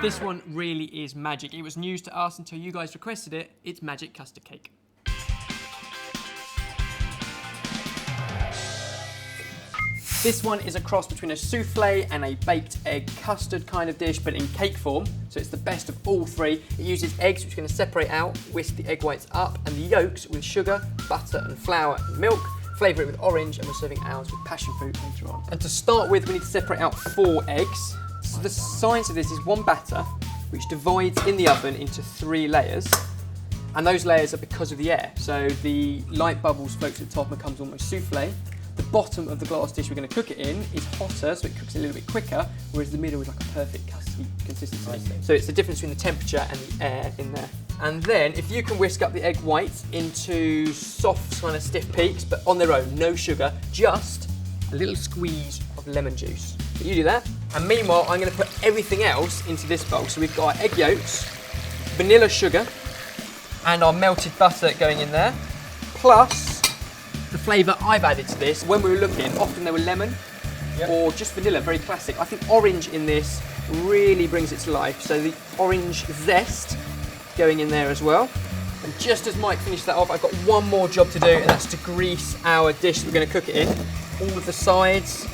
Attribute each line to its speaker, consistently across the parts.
Speaker 1: This one really is magic. It was news to us until you guys requested it. It's magic custard cake. This one is a cross between a souffle and a baked egg custard kind of dish, but in cake form. So it's the best of all three. It uses eggs, which we're going to separate out, whisk the egg whites up, and the yolks with sugar, butter, and flour and milk. Flavour it with orange, and we're serving ours with passion fruit later on. And to start with, we need to separate out 4 eggs. So the science of this is one batter, which divides in the oven into 3 layers. And those layers are because of the air. So the light bubbles floats at the top and becomes almost souffle. The bottom of the glass dish we're going to cook it in is hotter, so it cooks a little bit quicker, whereas the middle is like a perfect custardy consistency. So it's the difference between the temperature and the air in there. And then, if you can whisk up the egg whites into soft, kind of stiff peaks, but on their own, no sugar, just a little squeeze of lemon juice. So you do that. And meanwhile, I'm going to put everything else into this bowl. So we've got our egg yolks, vanilla sugar, and our melted butter going in there, plus the flavour I've added to this. When we were looking, often they were lemon or just vanilla, very classic. I think orange in this really brings it to life. So the orange zest going in there as well. And just as Mike finished that off, I've got one more job to do, and that's to grease our dish we're going to cook it in. All of the sides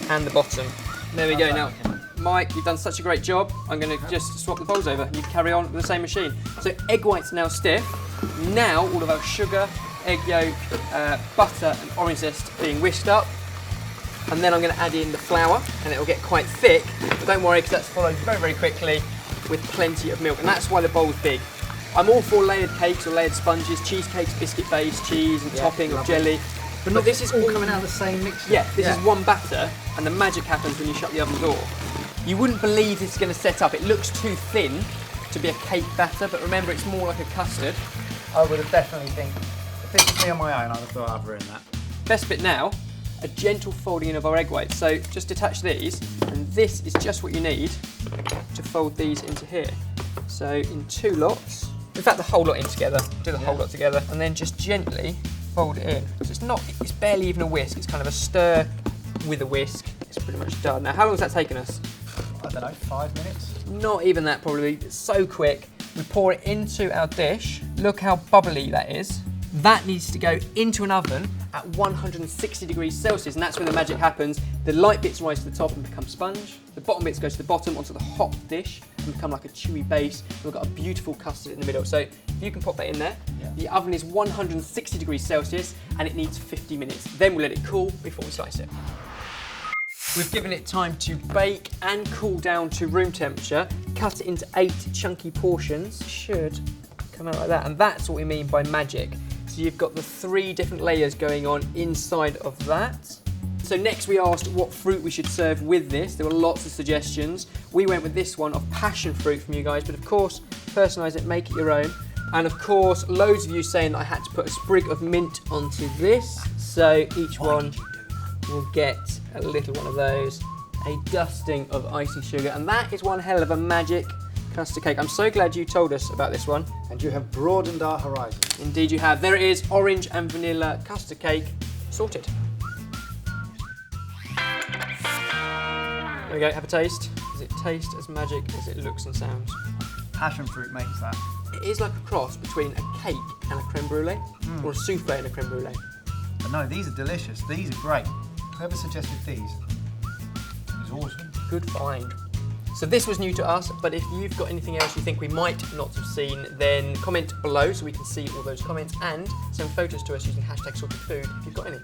Speaker 1: and the bottom. There we go. Now, Mike, you've done such a great job. I'm going to just swap the bowls over and you can carry on with the same machine. So egg whites are now stiff. Now all of our sugar, egg yolk, butter and orange zest being whisked up. And then I'm going to add in the flour, and it will get quite thick. But don't worry, because that's followed very, very quickly with plenty of milk. And that's why the bowl's big. I'm all for layered cakes or layered sponges, cheesecakes, biscuit base, cheese and topping of jelly. But this is
Speaker 2: all coming out of the same mixture.
Speaker 1: Yeah, this is one batter, and the magic happens when you shut the oven door. You wouldn't believe this is going to set up. It looks too thin to be a cake batter, but remember, it's more like a custard.
Speaker 2: I would have definitely think, if it was me on my own, I'd have thought I'd ruin that.
Speaker 1: Best bit now, a gentle folding in of our egg whites. So just detach these, and this is just what you need to fold these into here. So in 2 lots, in fact the whole lot in together, do the whole lot together, and then just gently fold it in. So it's barely even a whisk, it's kind of a stir with a whisk. It's pretty much done. Now how long has that taken us?
Speaker 2: I don't know, 5 minutes?
Speaker 1: Not even that probably, it's so quick. We pour it into our dish. Look how bubbly that is. That needs to go into an oven at 160 degrees Celsius, and that's when the magic happens. The light bits rise to the top and become sponge. The bottom bits go to the bottom onto the hot dish and become like a chewy base. And we've got a beautiful custard in the middle. So if you can pop that in there. Yeah. The oven is 160 degrees Celsius and it needs 50 minutes. Then we'll let it cool before we slice it. We've given it time to bake and cool down to room temperature. Cut it into 8 chunky portions. Should come out like that. And that's what we mean by magic. So you've got the 3 different layers going on inside of that. So next we asked what fruit we should serve with this. There were lots of suggestions. We went with this one of passion fruit from you guys, but of course, personalise it, make it your own. And of course, loads of you saying that I had to put a sprig of mint onto this. So each one will get a little one of those. A dusting of icing sugar, and that is one hell of a magic custard cake. I'm so glad you told us about this one.
Speaker 2: And you have broadened our horizons.
Speaker 1: Indeed you have. There it is, orange and vanilla custard cake, sorted. There we go, have a taste. Does it taste as magic as it looks and sounds?
Speaker 2: Passion fruit makes that.
Speaker 1: It is like a cross between a cake and a creme brulee, or a souffle and a creme brulee.
Speaker 2: But no, these are delicious. These are great. Whoever suggested these is awesome.
Speaker 1: Good find. So this was new to us, but if you've got anything else you think we might not have seen, then comment below so we can see all those comments, and send photos to us using #sortedfood if you've got any.